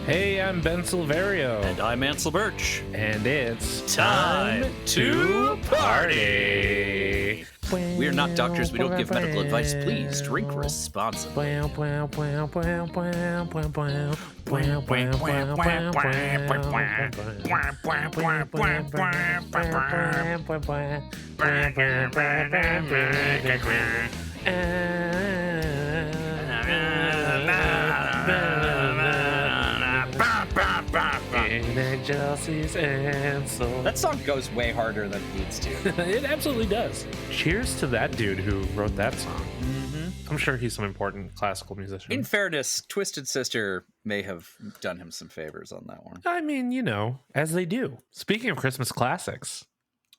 Hey, I'm Ben Silverio. And I'm Ansel Burch. And it's time to party. We are not doctors. We don't give medical advice. Please drink responsibly. That song goes way harder than it needs to. It absolutely does. Cheers to that dude who wrote that song. Mm-hmm. I'm sure he's some important classical musician. In fairness, Twisted Sister may have done him some favors on that one. I mean, you know, as they do. Speaking of Christmas classics.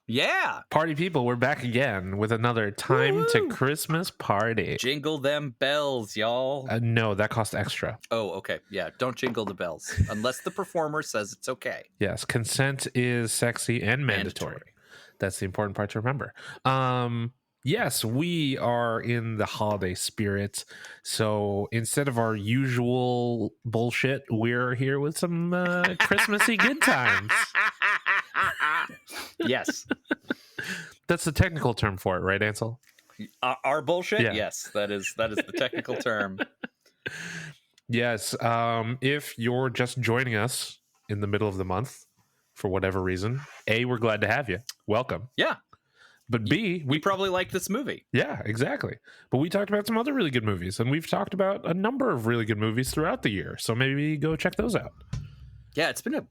Yeah. Party people, we're back again with another Time Woo-hoo! to Christmas party. Jingle them bells, y'all. No, that costs extra. Oh, okay. Yeah, don't jingle the bells unless the performer says it's okay. Yes, consent is sexy and mandatory. That's the important part to remember. Yes, we are in the holiday spirit. So instead of our usual bullshit, we're here with some Christmassy good times. Yes. That's the technical term for it, right, Ansel? Our bullshit? Yeah. Yes, that is the technical term. Yes. If you're just joining us in the middle of the month for whatever reason, A, we're glad to have you. Welcome. Yeah. But B, we probably like this movie. Yeah, exactly. But we talked about some other really good movies, and we've talked about a number of really good movies throughout the year. So maybe go check those out. Yeah, it's been a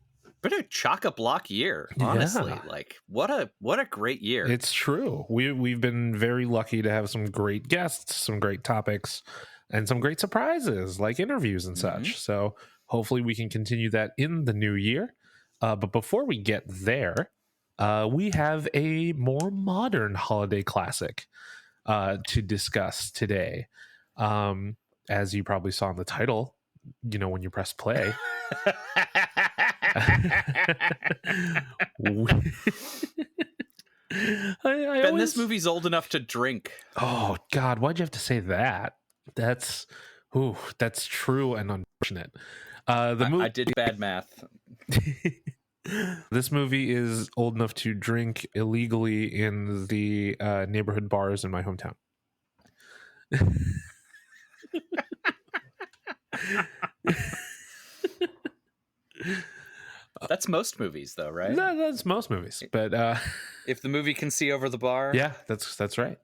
chock-a-block year, honestly. Yeah. Like what a great year. It's true. We've been very lucky to have some great guests, some great topics, and some great surprises like interviews and such. So hopefully we can continue that in the new year. But before we get there, we have a more modern holiday classic to discuss today. As you probably saw in the title, you know, when you press play. Ben, this movie's old enough to drink. Oh, God, why'd you have to say that? That's true and unfortunate. I did bad math. This movie is old enough to drink illegally in the neighborhood bars in my hometown. That's most movies, though, right? No, that's most movies. But if the movie can see over the bar, yeah, that's right.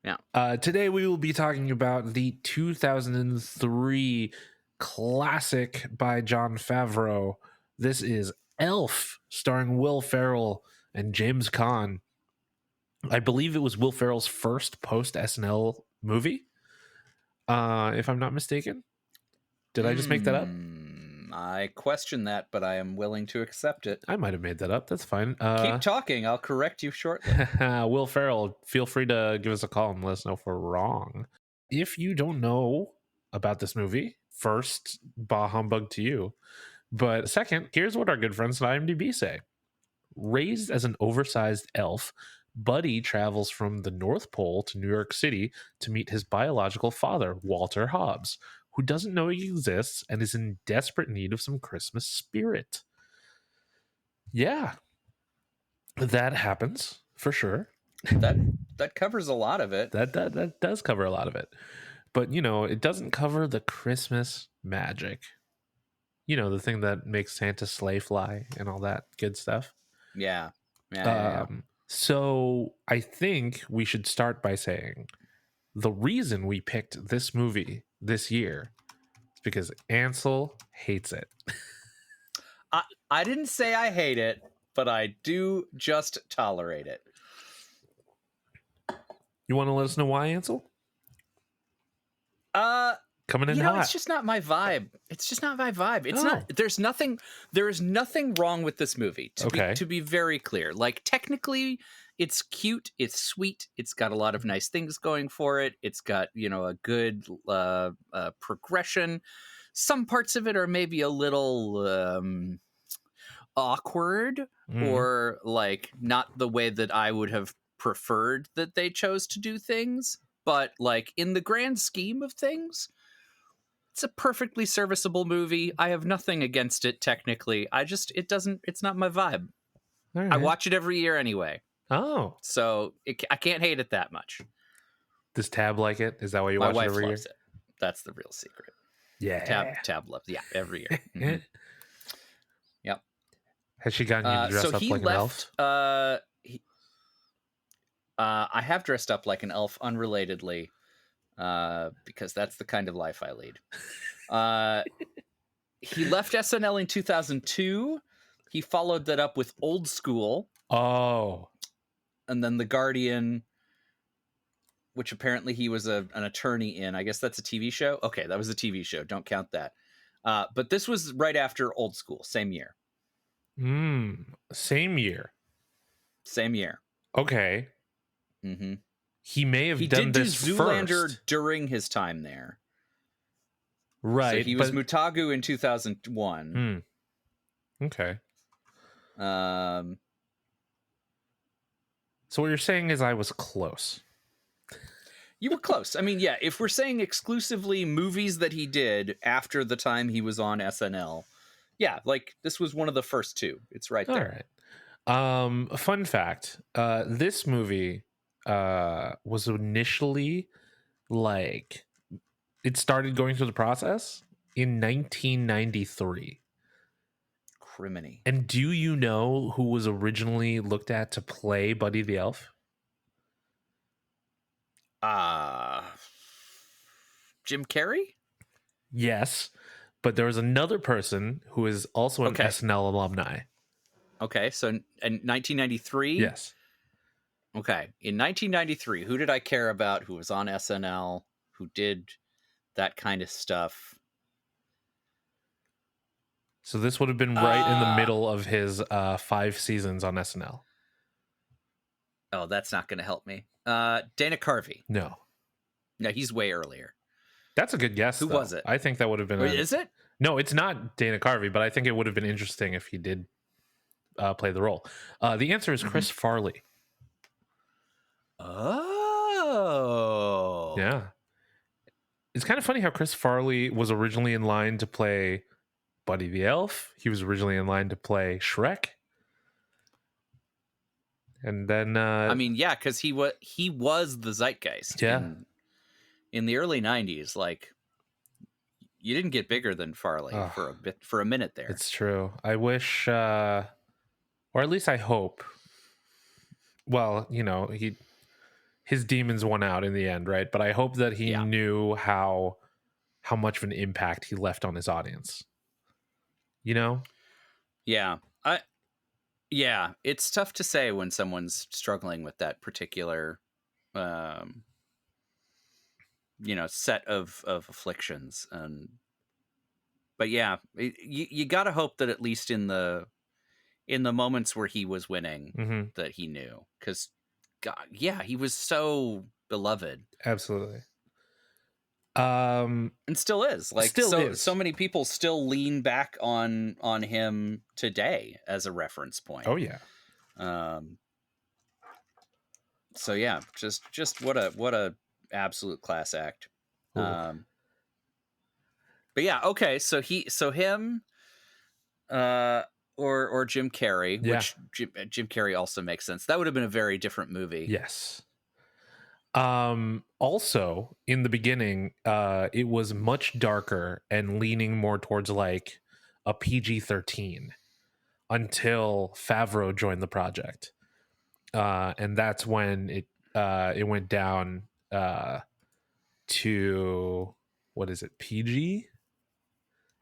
Yeah. Today we will be talking about the 2003 classic by Jon Favreau. This is Elf, starring Will Ferrell and James Caan. I believe it was Will Ferrell's first post SNL movie, if I'm not mistaken. Did I just make that up? I question that, but I am willing to accept it. I might have made that up. That's fine. Keep talking. I'll correct you shortly. Will Ferrell, feel free to give us a call and let us know if we're wrong. If you don't know about this movie, first, bah humbug to you. But second, here's what our good friends at IMDb say. Raised as an oversized elf, Buddy travels from the North Pole to New York City to meet his biological father, Walter Hobbs, who doesn't know he exists and is in desperate need of some Christmas spirit. Yeah, that happens for sure. That covers a lot of it. That does cover a lot of it. But, you know, it doesn't cover the Christmas magic. You know, the thing that makes Santa's sleigh fly and all that good stuff. Yeah. So I think we should start by saying the reason we picked this movie this year is because Ansel hates it. I didn't say I hate it, but I do just tolerate it. You want to let us know why, Ansel? Coming in hot. It's just not my vibe. It's not. There is nothing wrong with this movie. To be very clear, like technically, it's cute, it's sweet, it's got a lot of nice things going for it. It's got a good progression. Some parts of it are maybe a little awkward or like not the way that I would have preferred that they chose to do things. But like in the grand scheme of things, It's a perfectly serviceable movie. I have nothing against it technically. It's not my vibe. Right. I watch it every year anyway. Oh. So I can't hate it that much. Does Tab like it? Is that why you My watch wife it every loves year? it. That's the real secret. Yeah. Tab loves. Yeah, every year. Mm-hmm. Yep. Has she gotten you to dress So up he like an elf? left. I have dressed up like an elf unrelatedly, because that's the kind of life I lead. He left SNL in 2002. He followed that up with Old School. Oh. And then The Guardian, which apparently he was an attorney in. I guess that's a TV show. Okay, that was a TV show. Don't count that. But this was right after Old School, same year. Same year. Same year. Okay. Mm-hmm. He may have He done did do this Zoolander first. during his time there. Right. So he was Mutagu in 2001. Okay. Um. So what you're saying is I was close. You were close. I mean, yeah, if we're saying exclusively movies that he did after the time he was on SNL, yeah, like this was one of the first two. It's right there. All right. Fun fact. This movie was initially like it started going through the process in 1993. Criminy. And do you know who was originally looked at to play Buddy the Elf? Jim Carrey? Yes, but there was another person who is also an SNL alumni. Okay, so in 1993? Yes. Okay, in 1993, who did I care about who was on SNL, who did that kind of stuff? So this would have been right in the middle of his 5 seasons on SNL. Oh, that's not going to help me. Dana Carvey. No, he's way earlier. That's a good guess. Who was it? I think that would have been. Is it? No, it's not Dana Carvey, but I think it would have been interesting if he did play the role. The answer is Chris Farley. Oh, yeah. It's kind of funny how Chris Farley was originally in line to play Buddy the Elf. He was originally in line to play Shrek. And then I mean, yeah, because he was the zeitgeist. Yeah. In the early 90s, like you didn't get bigger than Farley for a minute there. It's true. I wish or at least I hope. Well, you know, his demons won out in the end, right? But I hope that he knew how much of an impact he left on his audience. You know? Yeah. Yeah, it's tough to say when someone's struggling with that particular set of afflictions. But yeah, you got to hope that at least in the moments where he was winning that he knew, because God, yeah, he was so beloved. Absolutely. And still is. Like so many people still lean back on him today as a reference point. Oh yeah. So yeah, just what a absolute class act. But yeah, okay, so him or Jim Carrey, which Jim Carrey also makes sense. That would have been a very different movie. Yes. Also in the beginning, it was much darker and leaning more towards like a PG-13 until Favreau joined the project. And that's when it went down to, what is it, PG?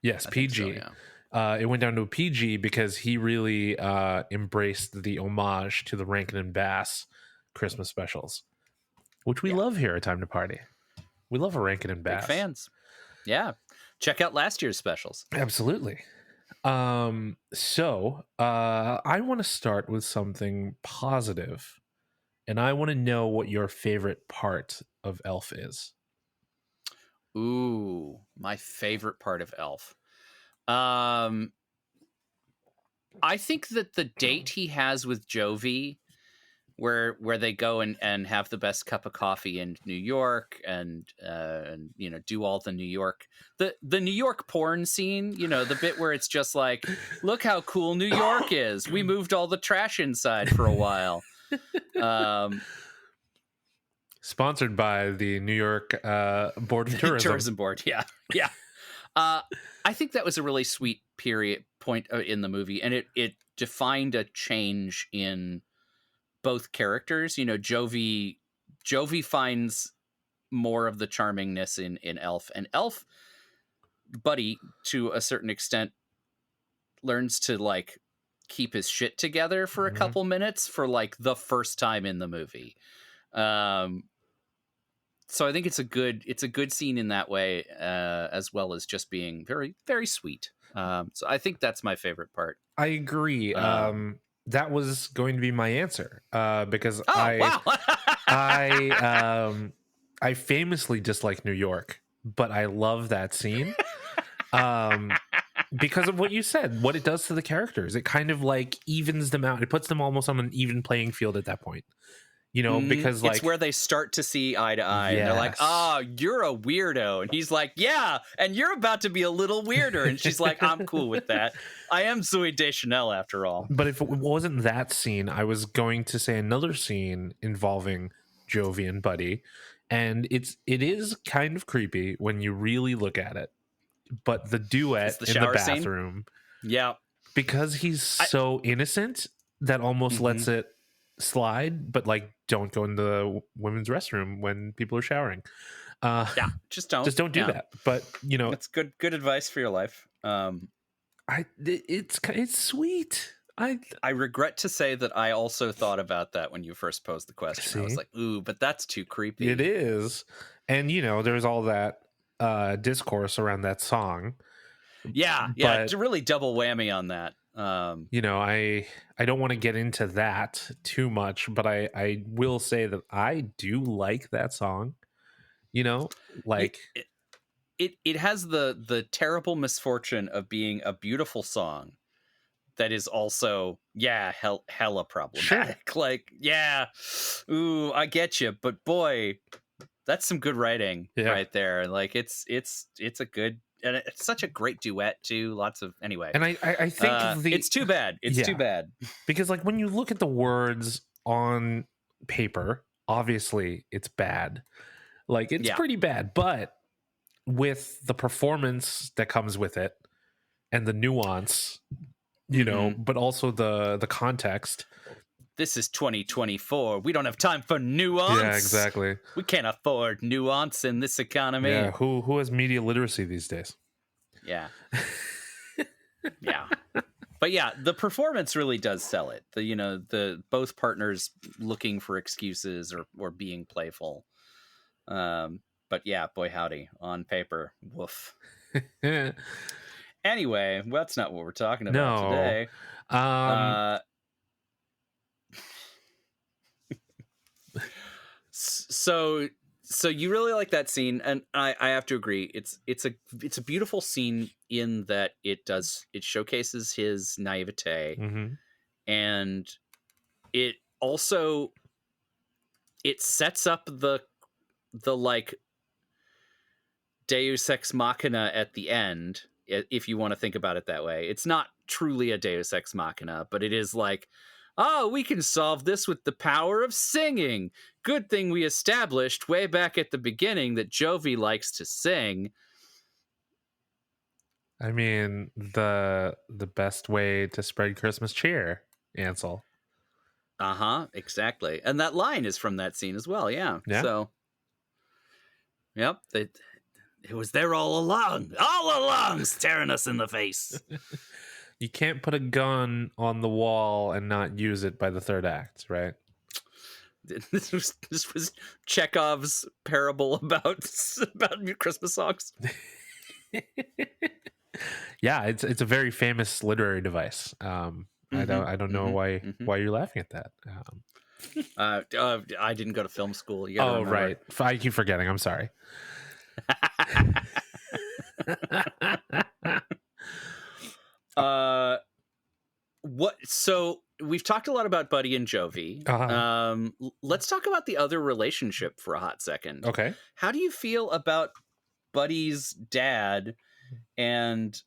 Yes, PG. So, yeah. It went down to a PG because he really embraced the homage to the Rankin and Bass Christmas specials, which we love here at Time to Party. We love a Rankin and Bass. Big fans. Yeah. Check out last year's specials. Absolutely. So I want to start with something positive, and I want to know what your favorite part of Elf is. Ooh, my favorite part of Elf. I think that the date he has with Jovi where they go and have the best cup of coffee in New York and do all the New York the New York porn scene, the bit where it's just like, look how cool New York is. We moved all the trash inside for a while. Sponsored by the New York Board of Tourism. Tourism Board, yeah. I think that was a really sweet point in the movie, and it defined a change in both characters. Jovi finds more of the charmingness in Elf, and Elf, Buddy, to a certain extent, learns to like keep his shit together for a couple minutes for like the first time in the movie. So I think it's a good scene in that way, as well as just being very, very sweet. So I think that's my favorite part. I agree. That was going to be my answer, because wow. I famously dislike New York, but I love that scene because of what you said, what it does to the characters. It kind of like evens them out. It puts them almost on an even playing field at that point. Because like it's where they start to see eye to eye. Yes. And they're like, "Oh, you're a weirdo," and he's like, "Yeah, and you're about to be a little weirder," and she's like, "I'm cool with that. I am Zooey Deschanel after all." But if it wasn't that scene, I was going to say another scene involving Jovi and Buddy, and it is kind of creepy when you really look at it. But the duet in the bathroom, scene? Yeah, because he's so innocent that almost lets it slide, but like don't go in the women's restroom when people are showering. Just don't do that. But it's good advice for your life. It's sweet. I regret to say that I also thought about that when you first posed the question. See? I was like, ooh, but that's too creepy. It is. And there's all that discourse around that song. Yeah, it's a really double whammy on that. I don't want to get into that too much, but I will say that I do like that song. Like it has the terrible misfortune of being a beautiful song that is also hella problematic. Sure. Like, ooh, I get you, but boy, that's some good writing right there. Like it's a good. And it's such a great duet too. Lots of anyway. And I think it's too bad. It's too bad. Because like when you look at the words on paper, obviously it's bad. Like it's pretty bad. But with the performance that comes with it and the nuance, but also the context. This is 2024. We don't have time for nuance. Yeah, exactly. We can't afford nuance in this economy. Yeah, who has media literacy these days? Yeah. Yeah. But yeah, the performance really does sell it. The both partners looking for excuses or being playful. But yeah, boy howdy, on paper, woof. Anyway, well, that's not what we're talking about today. So you really like that scene, and I have to agree. It's a beautiful scene in that it showcases his naivete, and it also sets up the like Deus Ex Machina at the end, if you want to think about it that way. It's not truly a Deus Ex Machina, but it is like, oh, we can solve this with the power of singing. Good thing we established way back at the beginning that Jovi likes to sing. I mean, the best way to spread Christmas cheer, Ansel. Exactly. And that line is from that scene as well. Yeah. So, yep. It was there all along, staring us in the face. You can't put a gun on the wall and not use it by the third act, right? This was Chekhov's parable about Christmas songs. Yeah, it's a very famous literary device. I don't know why you're laughing at that. I didn't go to film school. Right. I keep forgetting. I'm sorry. What? So we've talked a lot about Buddy and Jovi. Let's talk about the other relationship for a hot second. Okay. How do you feel about Buddy's dad and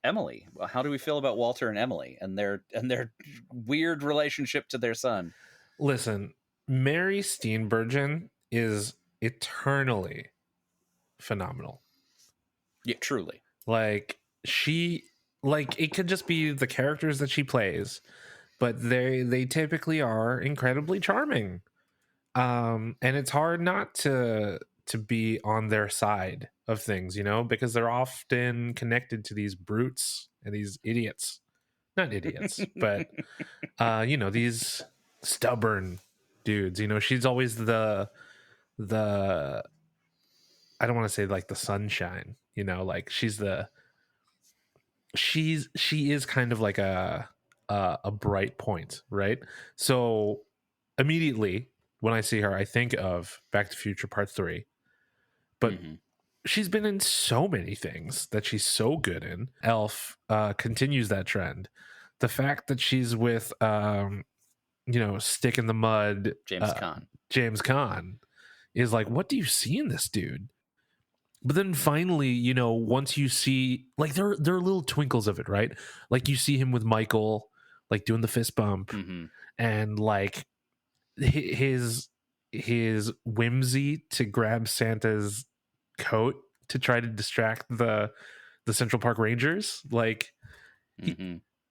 Emily? How do we feel about Walter and Emily and their weird relationship to their son? Listen, Mary Steenburgen is eternally phenomenal. Yeah, truly. Like it could just be the characters that she plays, but they typically are incredibly charming. And it's hard not to be on their side of things, because they're often connected to these brutes and these idiots. Not idiots, but these stubborn dudes. She's always the I don't want to say like the sunshine, like she is kind of like a bright point, right? So immediately when I see her, I think of Back to the Future Part 3. But she's been in so many things that she's so good in. Elf continues that trend. The fact that she's with Stick in the Mud James Caan is like, what do you see in this dude? But then finally, once you see, like, there are little twinkles of it, right? Like you see him with Michael, like doing the fist bump, and like his whimsy to grab Santa's coat to try to distract the Central Park Rangers. Like,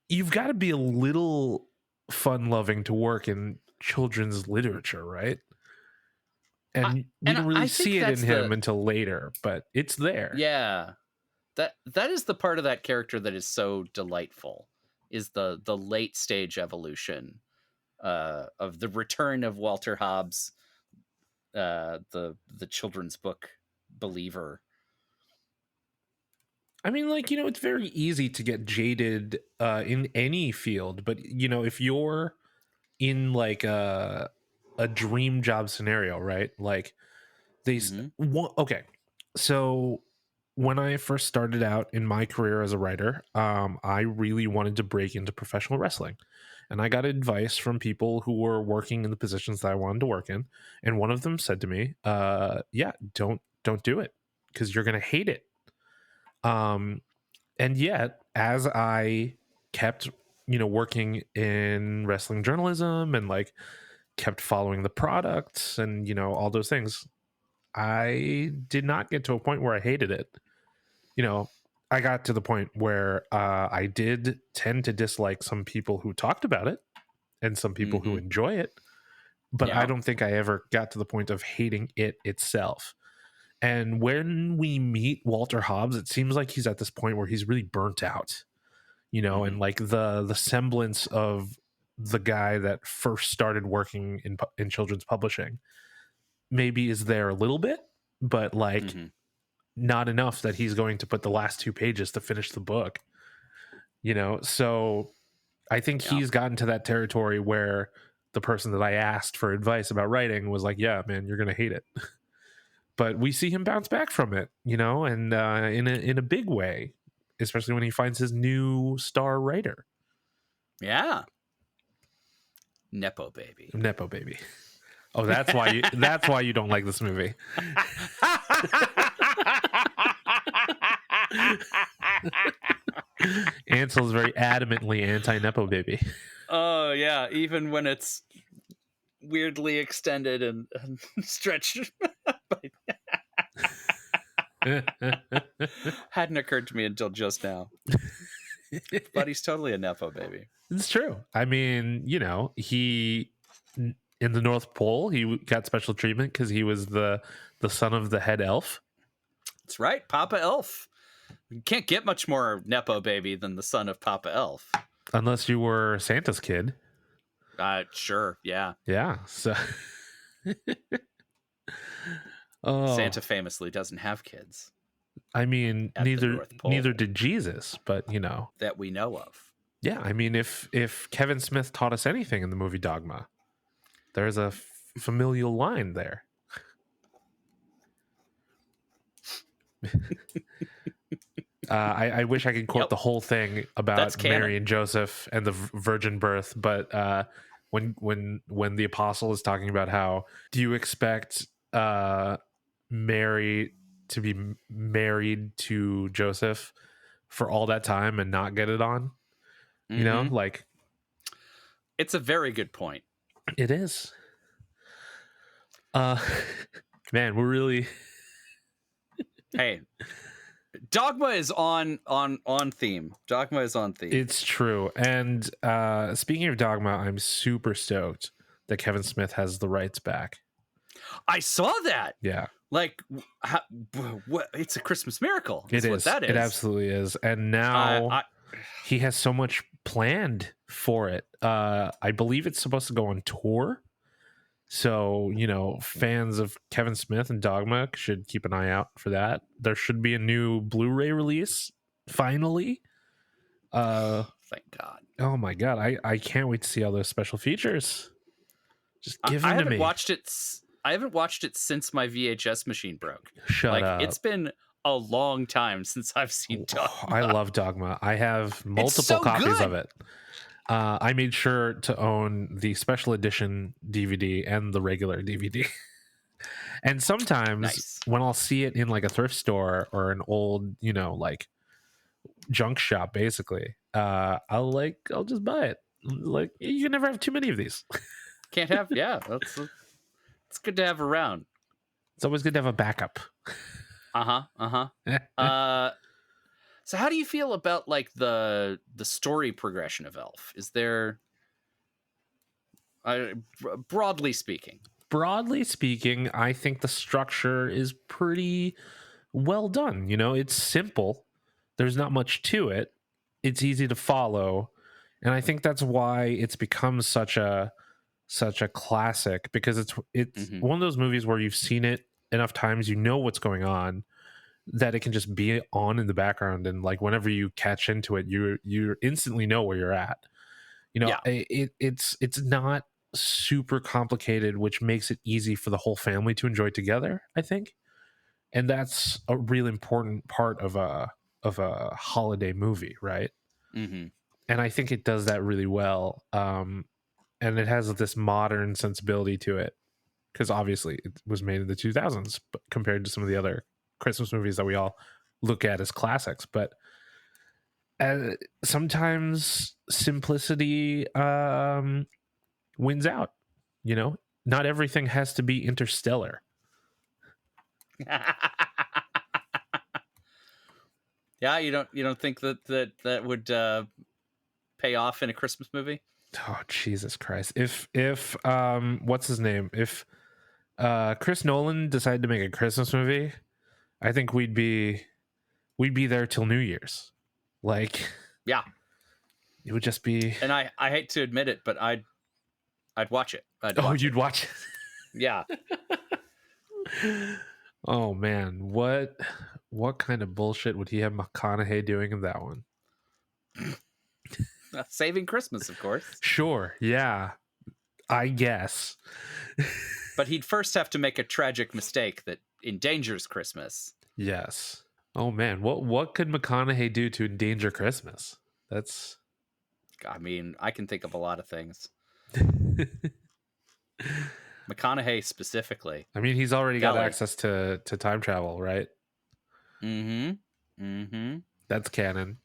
you've got to be a little fun-loving to work in children's literature, right? And we don't really see it in him until later, but it's there. Yeah. That is the part of that character that is so delightful, is the late stage evolution of the return of Walter Hobbs, the children's book believer. I mean, like, it's very easy to get jaded in any field, but if you're in like a dream job scenario, right? Like okay. So when I first started out in my career as a writer, I really wanted to break into professional wrestling. And I got advice from people who were working in the positions that I wanted to work in. And one of them said to me, don't do it, because you're going to hate it. And yet, as I kept, working in wrestling journalism and like kept following the products and, all those things, I did not get to a point where I hated it. I got to the point where I did tend to dislike some people who talked about it and some people who enjoy it. But I don't think I ever got to the point of hating it itself. And when we meet Walter Hobbs, it seems like he's at this point where he's really burnt out, and like the semblance of the guy that first started working in children's publishing maybe is there a little bit, but like not enough that he's going to put the last 2 pages to finish the book, so I think he's gotten to that territory where the person that I asked for advice about writing was like, yeah, man, you're gonna hate it. But we see him bounce back from it, and in a big way, especially when he finds his new star writer. Yeah. Nepo baby. Oh, that's why you don't like this movie. Ansel's very adamantly anti-Nepo baby. Oh yeah, even when it's weirdly extended and stretched. Hadn't occurred to me until just now. But he's totally a Nepo baby. It's true. I mean, he in the North Pole, he got special treatment because he was the son of the head elf. That's right, Papa Elf. You can't get much more Nepo baby than the son of Papa Elf. Unless you were Santa's kid. Sure, yeah. Yeah, so... Santa famously doesn't have kids. I mean, neither did Jesus, but, that we know of. Yeah, I mean, if Kevin Smith taught us anything in the movie Dogma, there's a familial line there. I wish I could quote the whole thing about Mary and Joseph and the virgin birth, but when the apostle is talking about how do you expect Mary to be married to Joseph for all that time and not get it on? You know, like, it's a very good point. It is. Man, we're really Hey, Dogma is on theme. Dogma is on theme. It's true. And speaking of Dogma, I'm super stoked that Kevin Smith has the rights back. I saw that. Yeah. Like, what? It's a Christmas miracle. It is. What that is. It absolutely is. And now he has so much planned for it. I believe it's supposed to go on tour. So, you know, fans of Kevin Smith and Dogma should keep an eye out for that. There should be a new Blu-ray release, finally. Thank God. Oh my God. I can't wait to see all those special features. Just give them to me. I haven't watched it since my VHS machine broke. Shut up. It's been a long time since I've seen Dogma. I love Dogma. I have multiple copies of it. I made sure to own the special edition DVD and the regular DVD. And sometimes when I'll see it in like a thrift store or an old, you know, like junk shop, basically, I'll just buy it. Like, you can never have too many of these. Can't have, yeah. It's good to have around. It's always good to have a backup. So how do you feel about like the story progression of Elf? Is there, broadly speaking? Broadly speaking, I think the structure is pretty well done. You know, it's simple. There's not much to it. It's easy to follow. And I think that's why it's become such a classic, because it's one of those movies where you've seen it enough times, you know what's going on, that it can just be on in the background, and like whenever you catch into it, you instantly know where you're at. You know, it's not super complicated, which makes it easy for the whole family to enjoy together, I think. And that's a really important part of a holiday movie, right? And I think it does that really well. And it has this modern sensibility to it, because obviously it was made in the 2000s, but compared to some of the other Christmas movies that we all look at as classics. But sometimes simplicity wins out. You know, not everything has to be interstellar. Yeah, you don't think that would pay off in a Christmas movie? Oh, Jesus Christ. If what's his name? If Chris Nolan decided to make a Christmas movie, I think we'd be there till New Year's. Like, yeah, it would just be. And I hate to admit it, but I'd watch it. You'd watch it. Yeah. Oh man, what kind of bullshit would he have McConaughey doing in that one? Saving Christmas, of course. Sure, yeah, I guess. But he'd first have to make a tragic mistake that endangers Christmas. Yes. Oh man, what could McConaughey do to endanger Christmas? That's. I mean, I can think of a lot of things. McConaughey specifically. I mean, he's already got access to time travel, right? That's canon.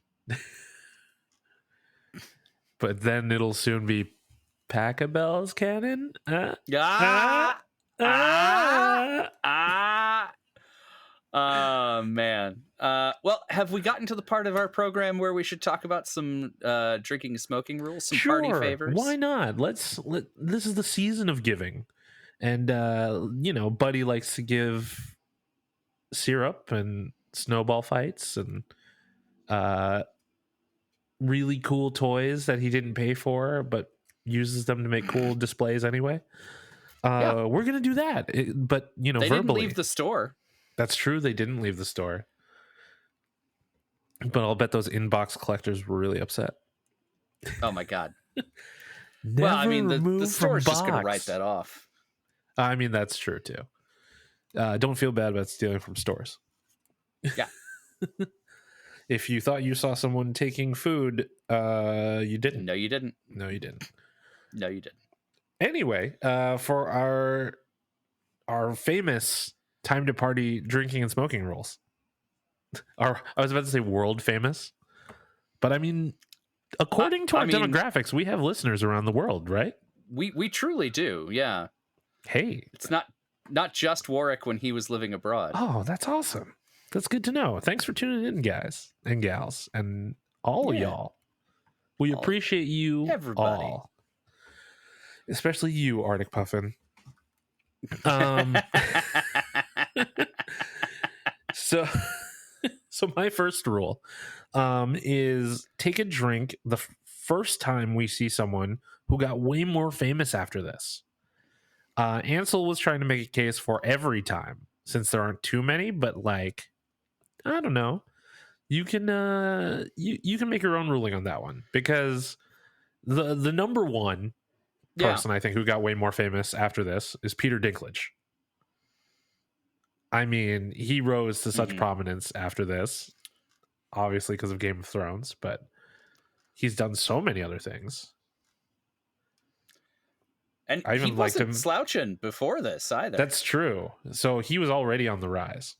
But then it'll soon be Pachelbel's canon. Oh man. Well, have we gotten to the part of our program where we should talk about some drinking and smoking rules, some party favors? Why not? This is the season of giving. And you know, Buddy likes to give syrup and snowball fights and really cool toys that he didn't pay for, but uses them to make cool displays anyway. We're gonna do that, but you know, they verbally. didn't leave the store. That's true. They didn't leave the store, but I'll bet those inbox collectors were really upset. Oh my God. Well, I mean, the store's just gonna write that off. I mean, that's true too. Don't feel bad about stealing from stores. Yeah. If you thought you saw someone taking food, you didn't. No, you didn't. No, you didn't. No, you didn't. Anyway, for our famous time to party drinking and smoking rules. I was about to say world famous, but I mean, according to our demographics, we have listeners around the world, right? We truly do, yeah. Hey, it's not just Warwick when he was living abroad. Oh, that's awesome. That's good to know. Thanks for tuning in, guys and gals, and all of y'all. We appreciate you, everybody. All. Especially you, Arctic Puffin. So my first rule is take a drink the first time we see someone who got way more famous after this. Ansel was trying to make a case for every time, since there aren't too many, but like, I don't know. You can you can make your own ruling on that one, because the number one person I think who got way more famous after this is Peter Dinklage. I mean, he rose to such prominence after this, obviously because of Game of Thrones, but he's done so many other things. And I even he wasn't slouching before this either. That's true. So he was already on the rise.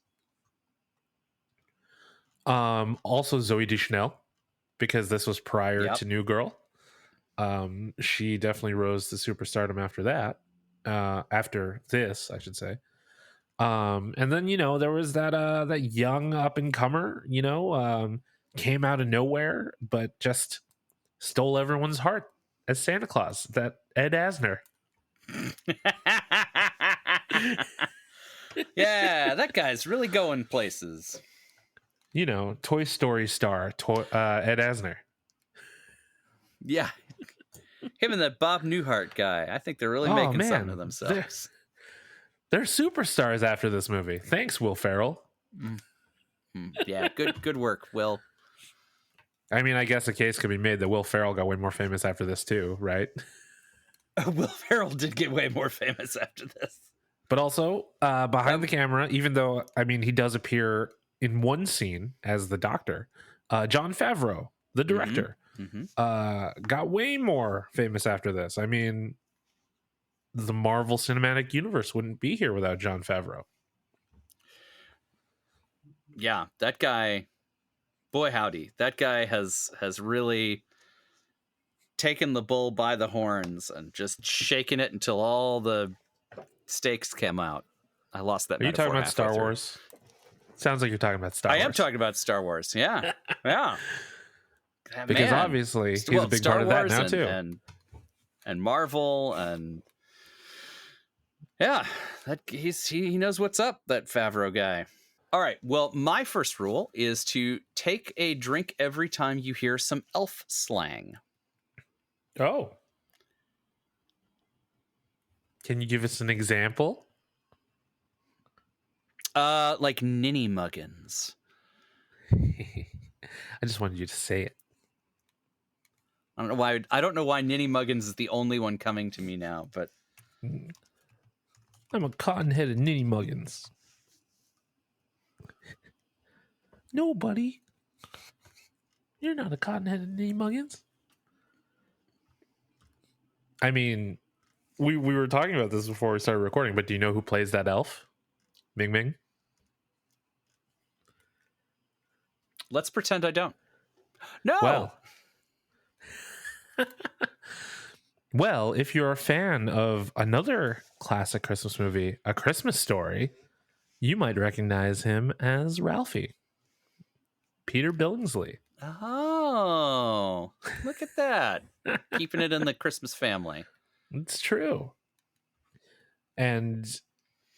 Also Zooey Deschanel, because this was prior to New Girl. She definitely rose to superstardom after that. After this, I should say. And then, you know, there was that young up and comer, you know, came out of nowhere, but just stole everyone's heart as Santa Claus, that Ed Asner. Yeah, that guy's really going places. You know, Toy Story star Ed Asner. Yeah, him and that Bob Newhart guy. I think they're really making something of themselves. They're superstars after this movie. Thanks, Will Ferrell. Yeah, good work, Will. I mean, I guess a case could be made that Will Ferrell got way more famous after this too, right? Will Ferrell did get way more famous after this. But also, behind the camera, even though, I mean, he does appear in one scene as the doctor, Jon Favreau, the director, got way more famous after this. I mean, the Marvel Cinematic Universe wouldn't be here without Jon Favreau. Yeah, that guy, boy howdy, that guy has really taken the bull by the horns and just shaking it until all the steaks came out. I lost that. Are you talking about Star Wars? Sounds like you're talking about Star Wars. I am talking about Star Wars. Yeah, yeah. Because obviously he's a big Star part of Wars that now too, and Marvel and. Yeah, he knows what's up, that Favreau guy. All right, well, my first rule is to take a drink every time you hear some elf slang. Oh. Can you give us an example? Like ninny muggins. I just wanted you to say it. I don't know why ninny muggins is the only one coming to me now, but I'm a cotton-headed ninny muggins. No, buddy. You're not a cotton-headed ninny muggins. I mean, we were talking about this before we started recording, but do you know who plays that elf? Ming Ming? Let's pretend I don't. No! Well, if you're a fan of another classic Christmas movie, A Christmas Story, you might recognize him as Ralphie. Peter Billingsley. Oh, look at that. Keeping it in the Christmas family. It's true. And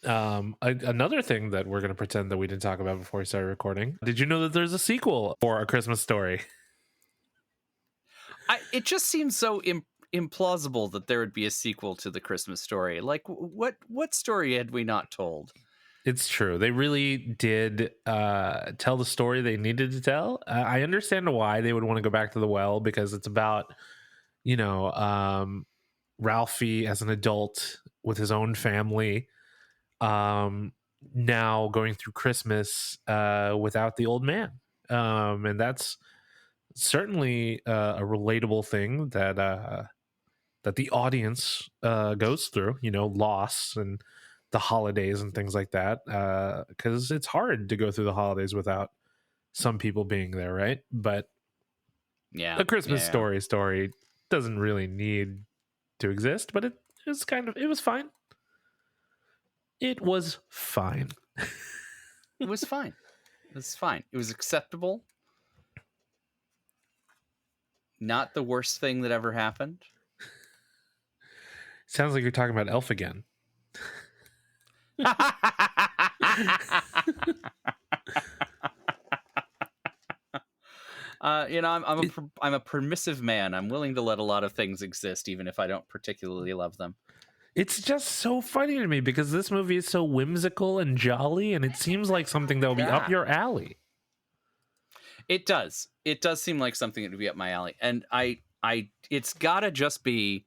another thing that we're going to pretend that we didn't talk about before we started recording. Did you know that there's a sequel for A Christmas Story? It just seems so implausible that there would be a sequel to The Christmas Story. Like, what story had we not told? It's true. They really did tell the story they needed to tell. I understand why they would want to go back to the well, because it's about, you know, Ralphie as an adult with his own family, now going through Christmas without the old man. And that's certainly a relatable thing that that the audience goes through, loss and the holidays and things like that, because it's hard to go through the holidays without some people being there, right? But a Christmas story doesn't really need to exist, but it was fine. It was fine. It was fine. It was fine. It was acceptable. Not the worst thing that ever happened. Sounds like you're talking about Elf again. I'm a permissive man. I'm willing to let a lot of things exist, even if I don't particularly love them. It's just so funny to me because this movie is so whimsical and jolly, and it seems like something that will be up your alley. It does. It does seem like something that would be up my alley, and it's gotta just be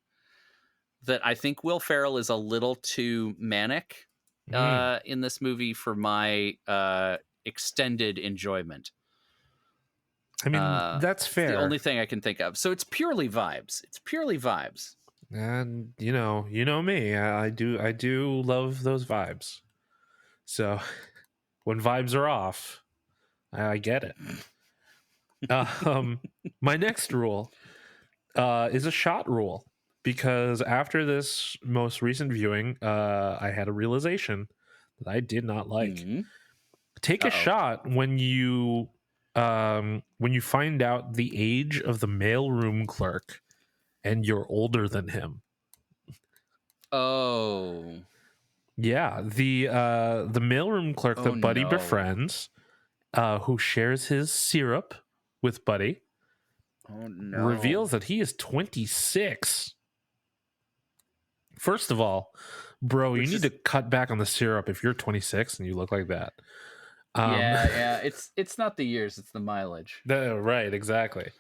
that I think Will Ferrell is a little too manic in this movie for my extended enjoyment. I mean, that's fair. It's the only thing I can think of. So it's purely vibes. And you know me, I do love those vibes. So when vibes are off, I get it. My next rule is a shot rule, because after this most recent viewing, I had a realization that I did not like. Take a shot when you find out the age of the mailroom clerk and you're older than him. Oh. Yeah, the mailroom clerk that Buddy befriends, who shares his syrup with Buddy, reveals that he is 26. First of all, bro, you need to cut back on the syrup if you're 26 and you look like that. Yeah, it's not the years, it's the mileage. Right, exactly.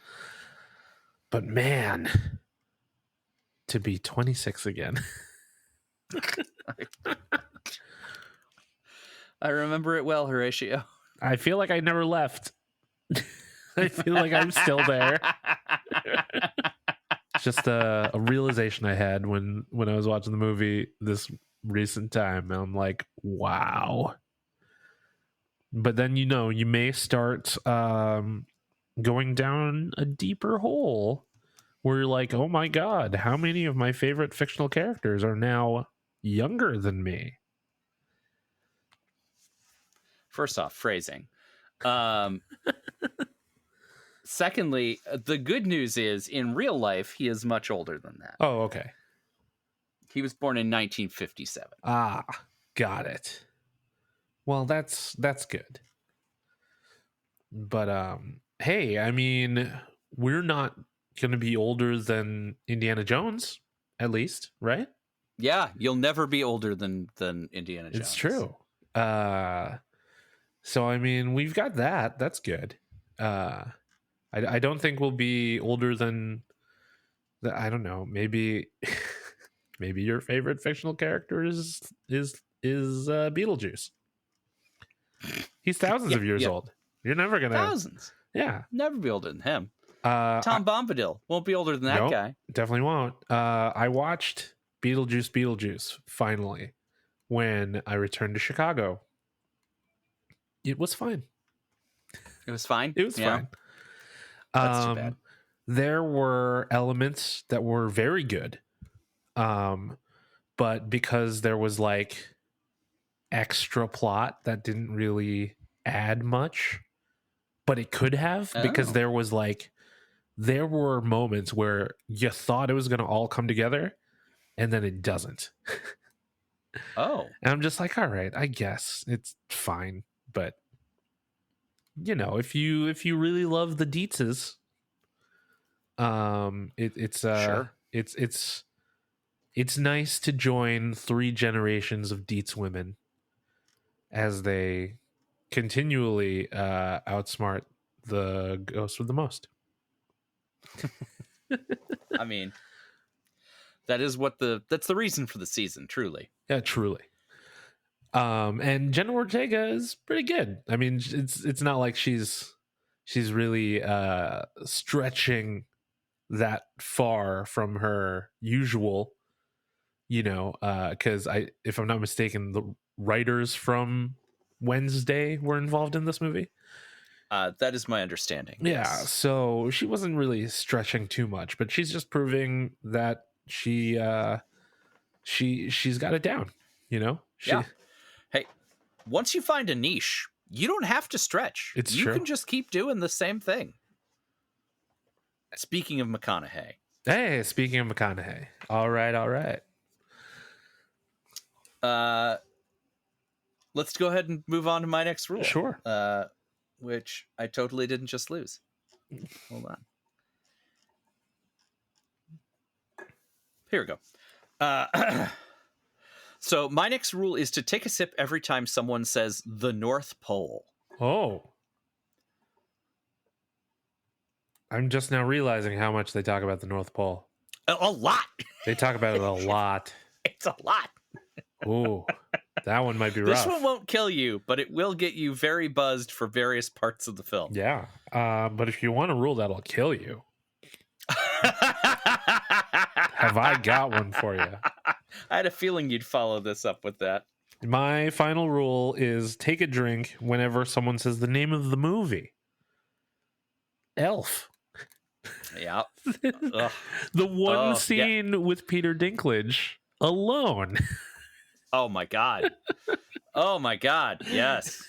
But man, to be 26 again. I remember it well, Horatio. I feel like I never left. I feel like I'm still there. It's just a realization I had when I was watching the movie this recent time. And I'm like, wow. But then, you may start going down a deeper hole where you're like, oh my God, how many of my favorite fictional characters are now younger than me? First off, phrasing. Secondly, the good news is in real life, he is much older than that. Oh, okay. He was born in 1957. Ah, got it. Well, that's good. But hey, I mean, we're not going to be older than Indiana Jones, at least, right? Yeah, you'll never be older than Indiana Jones. It's true. So I mean, we've got that. That's good. I don't think we'll be older than I don't know. Maybe maybe your favorite fictional character is Beetlejuice. He's thousands of years old. You're never gonna thousands. Yeah, never be older than him. Tom Bombadil won't be older than that guy. Definitely won't. I watched Beetlejuice finally when I returned to Chicago. It was fine. It was fine. It was fine. That's too bad. There were elements that were very good, but because there was like extra plot that didn't really add much, but it could have, because there were moments where you thought it was going to all come together and then it doesn't. And I'm just like, all right, I guess it's fine. But if you really love the Dietzes, sure. It's nice to join 3 generations of Dietz women as they continually outsmart the Ghost with the Most. I mean, that's the reason for the season, truly. Yeah, truly. And Jenna Ortega is pretty good. I mean, it's not like she's she's really stretching that far from her usual, because if I'm not mistaken, the writers from Wednesday were involved in this movie. That is my understanding. Yeah, Yes. so she wasn't really stretching too much, but she's just proving that she's got it down, Yeah. Hey, once you find a niche, you don't have to stretch. It's you true. can just keep doing the same thing. Speaking of McConaughey. Hey, speaking of McConaughey. All right. Let's go ahead and move on to my next rule. Sure. Which I totally didn't just lose. Hold on. Here we go. So my next rule is to take a sip every time someone says the North Pole. Oh. I'm just now realizing how much they talk about the North Pole. A lot. They talk about it a lot. It's a lot. Ooh, that one might be rough. This one won't kill you, but it will get you very buzzed for various parts of the film. Yeah. But if you want a rule that'll kill you, have I got one for you? I had a feeling you'd follow this up with that. My final rule is take a drink whenever someone says the name of the movie. Elf. Yeah. The one scene with Peter Dinklage alone. Oh my God. Oh my God. Yes.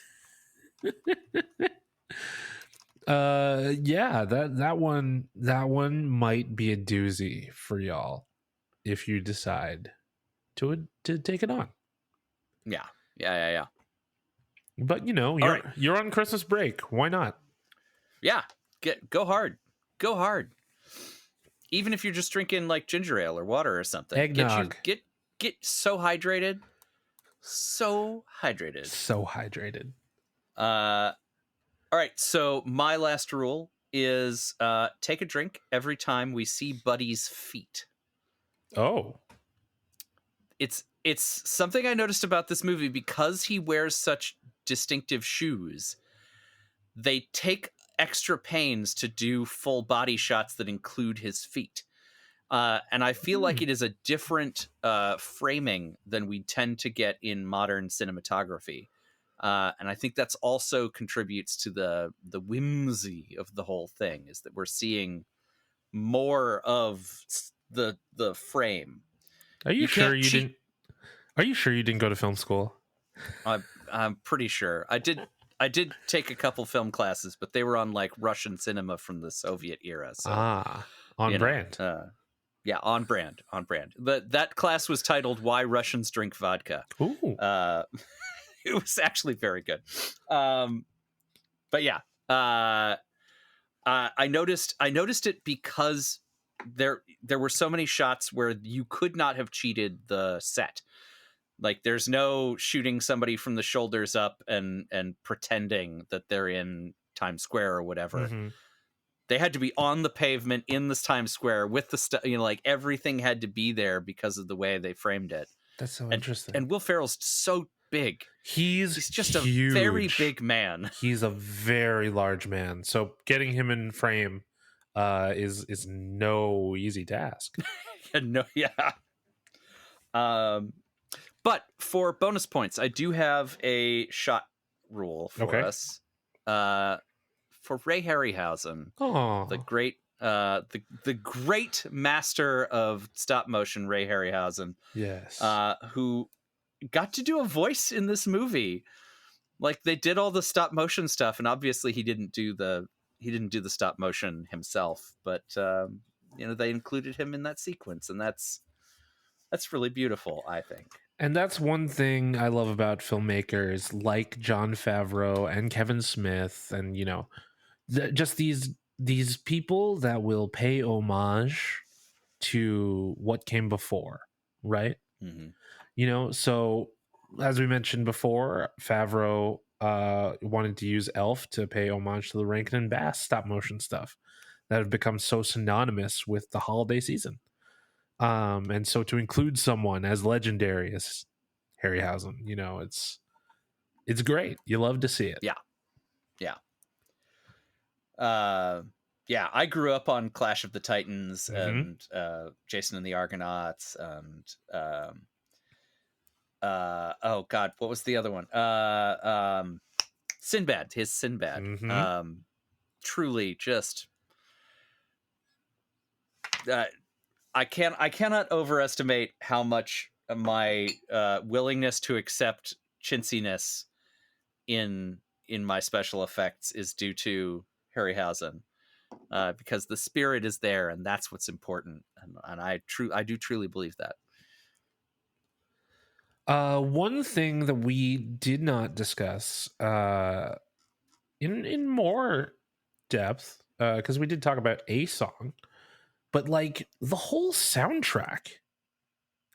Yeah, that one might be a doozy for y'all if you decide to take it on. Yeah. But you're on Christmas break. Why not? Yeah. Go hard. Even if you're just drinking like ginger ale or water or something. Eggnog. Get so hydrated. So hydrated. All right, so my last rule is take a drink every time we see Buddy's feet. Oh. It's something I noticed about this movie because he wears such distinctive shoes. They take extra pains to do full body shots that include his feet. And I feel like it is a different framing than we tend to get in modern cinematography. And I think that's also contributes to the whimsy of the whole thing, is that we're seeing more of the frame. Are you sure you didn't? Are you sure you didn't go to film school? I'm pretty sure. I did take a couple film classes, but they were on like Russian cinema from the Soviet era. So, on brand. Yeah, on brand. That class was titled "Why Russians Drink Vodka." Ooh. It was actually very good. But yeah, I noticed it because there were so many shots where you could not have cheated the set. Like there's no shooting somebody from the shoulders up and pretending that they're in Times Square or whatever. Mm-hmm. They had to be on the pavement in this Times Square with the stuff, like everything had to be there because of the way they framed it. That's so interesting. And Will Ferrell's so big. He's just huge. A very big man. He's a very large man. So getting him in frame is no easy task. But for bonus points, I do have a shot rule for us. For Ray Harryhausen, the great the great master of stop motion, Ray Harryhausen. Yes. Who got to do a voice in this movie. Like they did all the stop motion stuff, and obviously he didn't do the stop motion himself, but they included him in that sequence, and that's really beautiful, I think. And that's one thing I love about filmmakers like Jon Favreau and Kevin Smith, and just these people that will pay homage to what came before, right? Mm-hmm. So as we mentioned before, Favreau wanted to use Elf to pay homage to the Rankin and Bass stop motion stuff that have become so synonymous with the holiday season. And so to include someone as legendary as Harryhausen, it's great. You love to see it. Yeah. Yeah, I grew up on Clash of the Titans Mm-hmm. and Jason and the Argonauts and oh god, what was the other one? Sinbad, his Sinbad. Mm-hmm. Truly just I cannot overestimate how much my willingness to accept chintziness in my special effects is due to Harryhausen. Because the spirit is there, and that's what's important, and I do truly believe that. One thing that we did not discuss in more depth, because we did talk about a song, but like the whole soundtrack,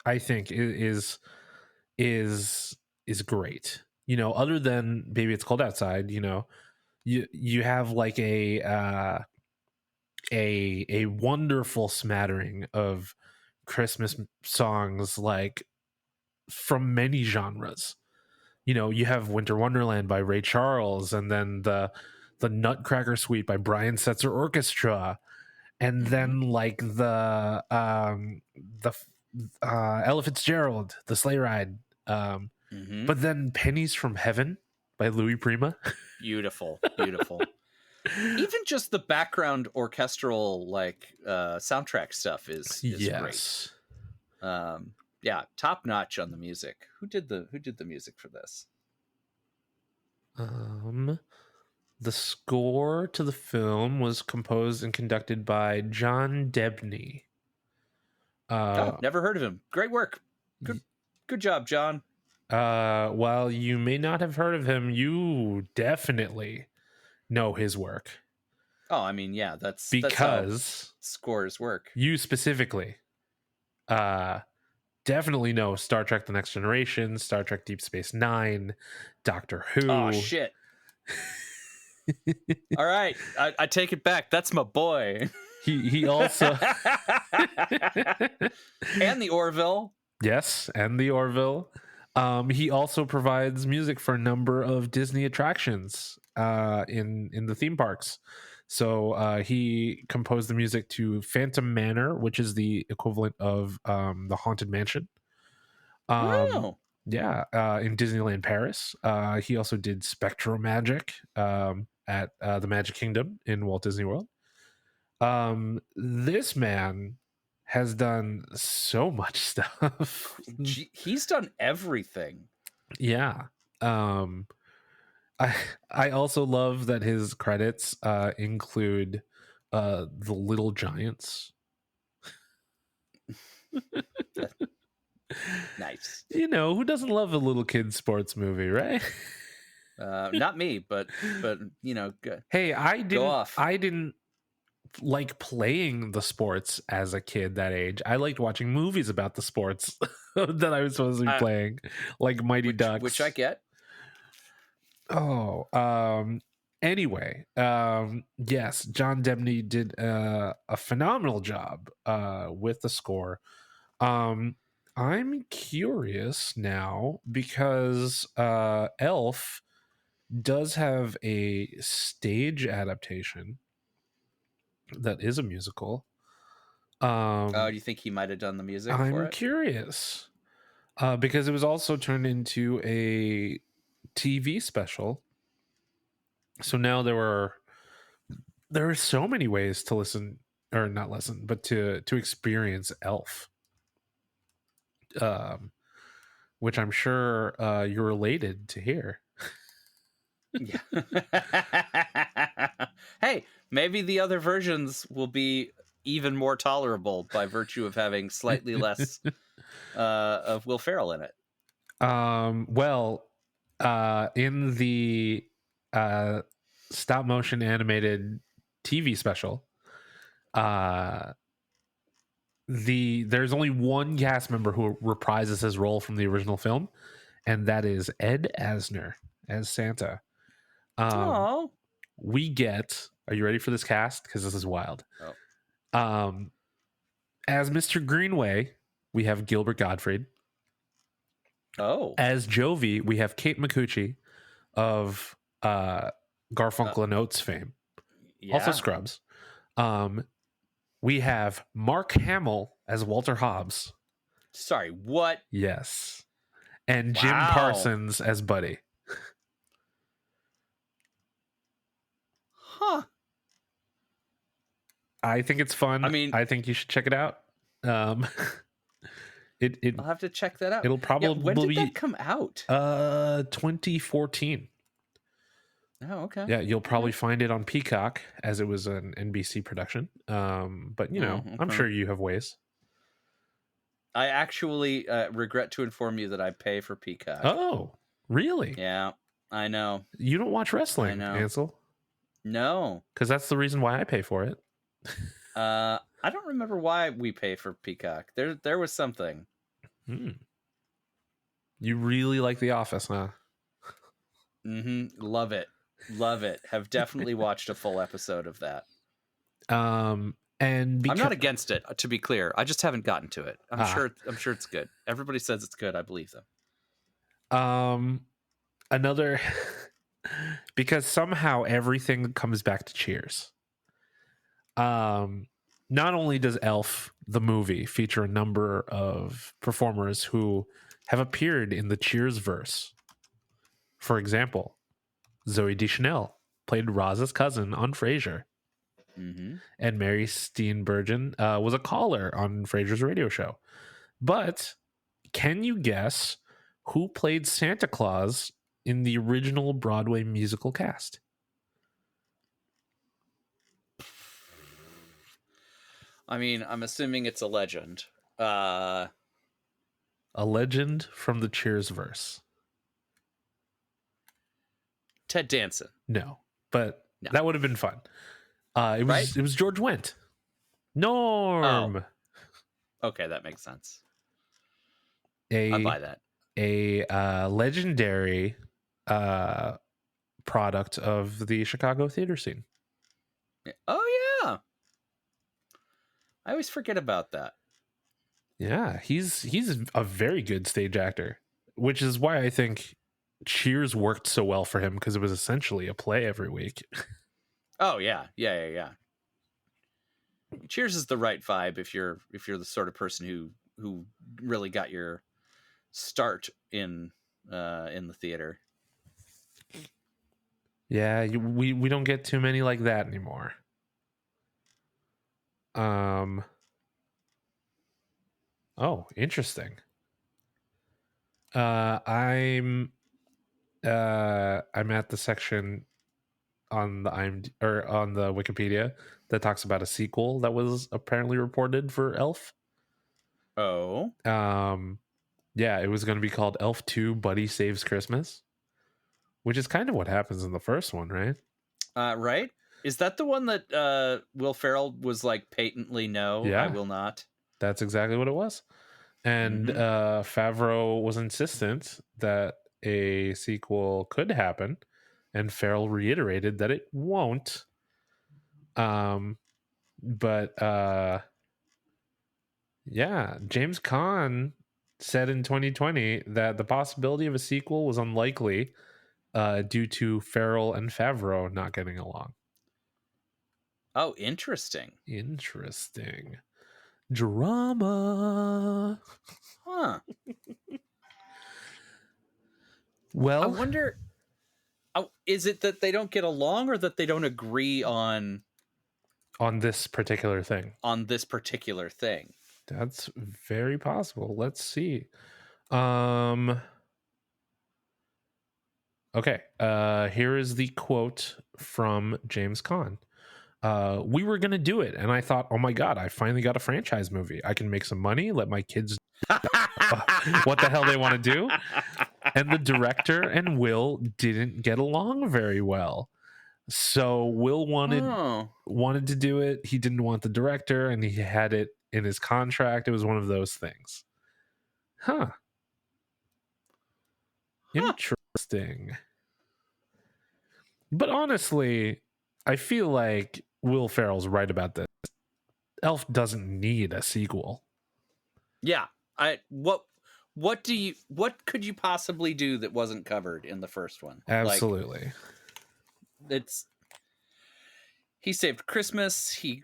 I think is great. You know, other than Baby It's Cold Outside, you know, you have like a wonderful smattering of Christmas songs, like from many genres. You know, you have Winter Wonderland by Ray Charles, and then the Nutcracker Suite by Brian Setzer Orchestra, and then like the Ella Fitzgerald, the Sleigh Ride, but then Pennies from Heaven by Louis Prima. Beautiful. Even just the background orchestral like soundtrack stuff is Yes. great. Yeah, top notch on the music. Who did the music for this? The score to the film was composed and conducted by John Debney. Never heard of him. Great work. Good job, John. While you may not have heard of him, you definitely know his work. Oh, I mean, yeah, that's because scores work. You specifically definitely know Star Trek The Next Generation, Star Trek Deep Space Nine, Doctor Who. Oh, shit. All right, I take it back. That's my boy. He also and the Orville. Yes, and the Orville. He also provides music for a number of Disney attractions in the theme parks. So he composed the music to Phantom Manor, which is the equivalent of the Haunted Mansion. Wow. Yeah, in Disneyland Paris. He also did Spectral Magic at the Magic Kingdom in Walt Disney World. This man has done so much stuff. He's done everything. Yeah. I also love that his credits include The Little Giants. Nice. You know, who doesn't love a little kid sports movie, right? Not me, but you know, good. Hey, I off. didn't like playing the sports as a kid that age. I liked watching movies about the sports that I was supposed to be playing, like Mighty Ducks, which I get. Oh, anyway, yes, John Debney did a phenomenal job with the score. I'm curious now because Elf does have a stage adaptation that is a musical. Do you think he might have done the music for it? I'm curious because it was also turned into a TV special. So now there are so many ways to listen, or not listen, but to experience Elf, which I'm sure you're related to hear. Yeah. Hey, maybe the other versions will be even more tolerable by virtue of having slightly less of Will Ferrell in it. Well, in the stop motion animated TV special, there's only one cast member who reprises his role from the original film, and that is Ed Asner as Santa. We get, are you ready for this cast? Because this is wild. As Mr. Greenway, we have Gilbert Gottfried. As Jovi, we have Kate Micucci of Garfunkel and Oates fame. Also Yeah. Scrubs. We have Mark Hamill as Walter Hobbs. Sorry, what? Yes. And Jim Wow. Parsons as Buddy. Huh. I think it's fun. I mean, I think you should check it out. Um, I'll have to check that out. it'll probably when did be that come out? 2014. Oh, okay. Yeah, you'll probably find it on Peacock as it was an NBC production. But Okay. I'm sure you have ways. I actually regret to inform you that I pay for Peacock. Oh, really? Yeah, I know. You don't watch wrestling, I know. Ansel? No. Because that's the reason why I pay for it. I don't remember why we pay for Peacock. There was something. You really like The Office, huh? Love it. Love it. Have definitely watched a full episode of that. And I'm not against it, to be clear. I just haven't gotten to it. I'm sure it's good. Everybody says it's good. I believe them. Another because somehow everything comes back to Cheers. Not only does Elf the movie feature a number of performers who have appeared in the Cheers verse. For example, Zooey Deschanel played Roz's cousin on Frasier. And Mary Steenburgen was a caller on Frasier's radio show. But can you guess who played Santa Claus in the original Broadway musical cast? I mean, I'm assuming it's a legend. A legend from the Cheers verse. Ted Danson. No, but that would have been fun. It was George Wendt. Norm. Oh. Okay, that makes sense. I buy that. A legendary product of the Chicago theater scene. Oh yeah. I always forget about that. Yeah, he's a very good stage actor, which is why I think Cheers worked so well for him, because it was essentially a play every week. Oh yeah. Cheers is the right vibe if you're the sort of person who really got your start in the theater. Yeah, we don't get too many like that anymore. Oh, interesting. I'm at the section on the on the Wikipedia that talks about a sequel that was apparently reported for Elf. Oh. Yeah, it was going to be called Elf 2 Buddy Saves Christmas, which is kind of what happens in the first one, right? Right? Is that the one that Will Ferrell was like patently no, yeah, I will not? That's exactly what it was. And Favreau was insistent that a sequel could happen, and Ferrell reiterated that it won't. But yeah, James Caan said in 2020 that the possibility of a sequel was unlikely due to Ferrell and Favreau not getting along. Oh, interesting. Drama. Huh. Well, I wonder, is it that they don't get along, or that they don't agree on this particular thing? That's very possible. Let's see. Okay. Here is the quote from James Caan. We were going to do it, and I thought, oh my God, I finally got a franchise movie. I can make some money, let my kids what the hell they want to do. And the director and Will didn't get along very well. So Will wanted to do it. He didn't want the director, and he had it in his contract. It was one of those things. Interesting. But honestly, I feel like Will Ferrell's right about this. Elf doesn't need a sequel. Yeah. What could you possibly do that wasn't covered in the first one? Absolutely. Like, He saved Christmas. He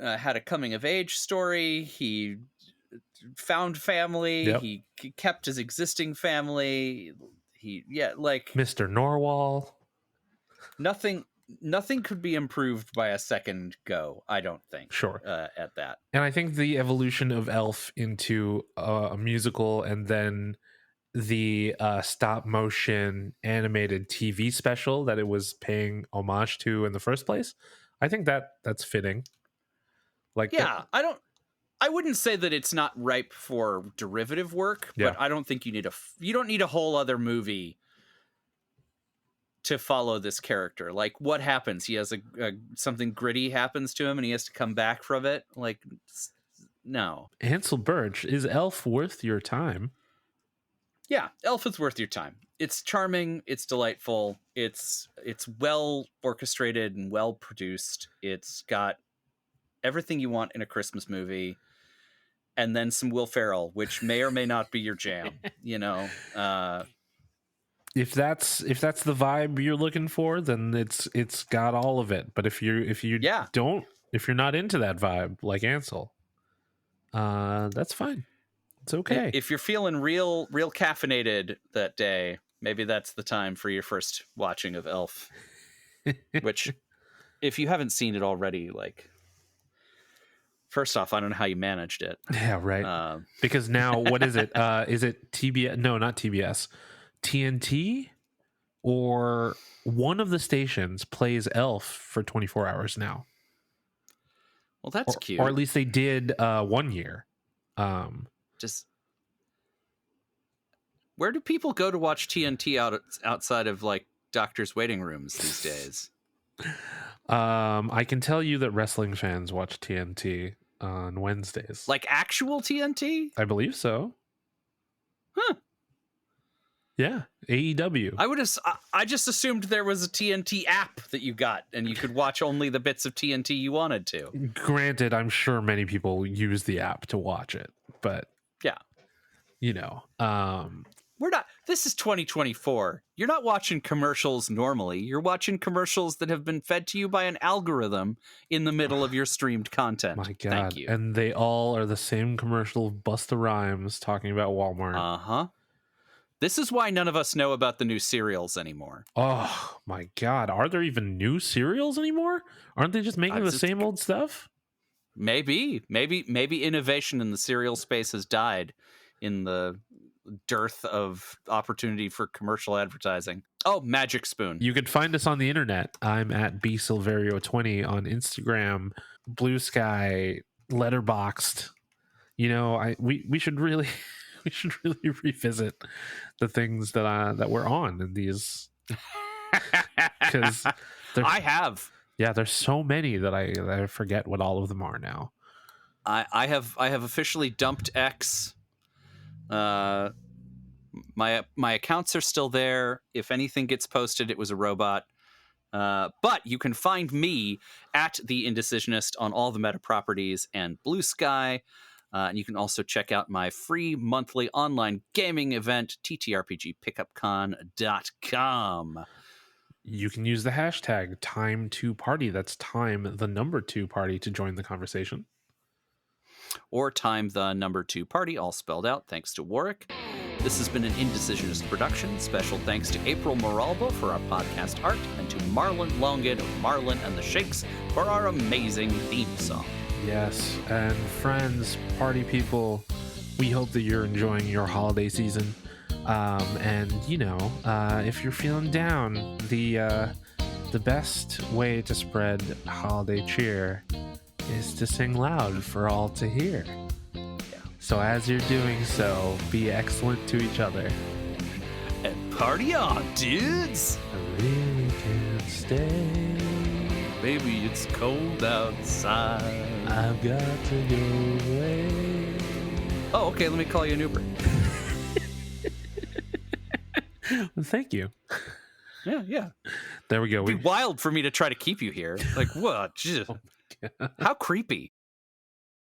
had a coming of age story. He found family. Yep. He kept his existing family. Mr. Norwal. Nothing could be improved by a second go, I don't think. Sure. At that. And I think the evolution of Elf into a musical and then the stop motion animated TV special that it was paying homage to in the first place, I think that's fitting. Like, yeah, I wouldn't say that it's not ripe for derivative work, yeah. but I don't think you don't need a whole other movie to follow this character. Like, what happens? He has something gritty happens to him and he has to come back from it. Like, no. Ansel Burch, is Elf worth your time? Yeah, Elf is worth your time. It's charming, it's delightful, it's well orchestrated and well produced. It's got everything you want in a Christmas movie, and then some Will Ferrell, which may or may not be your jam. You know, if that's the vibe you're looking for, then it's got all of it. But if you're not into that vibe, like Ansel, that's fine. It's okay. If you're feeling real caffeinated that day, maybe that's the time for your first watching of Elf. Which, if you haven't seen it already, like, first off, I don't know how you managed it. Yeah, right. Because now, what is it? Is it TBS? No, not TBS. TNT? Or one of the stations plays Elf for 24 hours now. Well, that's cute. Or at least they did 1 year. Just, where do people go to watch TNT outside of, like, doctors' waiting rooms these days? I can tell you that wrestling fans watch TNT on Wednesdays. Like actual TNT? I believe so. Huh. Yeah, AEW. I just assumed there was a TNT app that you got and you could watch only the bits of TNT you wanted to. Granted, I'm sure many people use the app to watch it, but yeah, you know, this is 2024. You're not watching commercials normally. You're watching commercials that have been fed to you by an algorithm in the middle of your streamed content. My God. Thank you. And they all are the same commercial of Busta Rhymes talking about Walmart. Uh-huh. This is why none of us know about the new cereals anymore. Oh my God. Are there even new cereals anymore? Aren't they just making the same old stuff? Maybe innovation in the cereal space has died in the dearth of opportunity for commercial advertising. Oh, Magic Spoon. You could find us on the internet. I'm at bsilverio20 on Instagram, Blue Sky, Letterboxd. You know, we should really revisit the things that we're on in these, because I have. Yeah, there's so many that I forget what all of them are now. I have officially dumped X. My accounts are still there. If anything gets posted, it was a robot. But you can find me at The Indecisionist on all the Meta properties and Blue Sky. And you can also check out my free monthly online gaming event, ttrpgpickupcon.com. You can use the hashtag time2party. That's time, the number 2 party, to join the conversation. Or time the number 2 party, all spelled out, thanks to Warwick. This has been an Indecisionist production. Special thanks to April Moralba for our podcast art, and to Marlon Longin of Marlon and the Shakes for our amazing theme song. Yes, and friends, party people, we hope that you're enjoying your holiday season. And you know, if you're feeling down, the best way to spread holiday cheer is to sing loud for all to hear. Yeah. So as you're doing so, be excellent to each other. And party on, dudes! I really can't stay. Baby, it's cold outside. I've got to go away. Oh, okay, let me call you an Uber. Well, thank you. Yeah. There we go. It'd be wild for me to try to keep you here. Like, what? Oh, how creepy.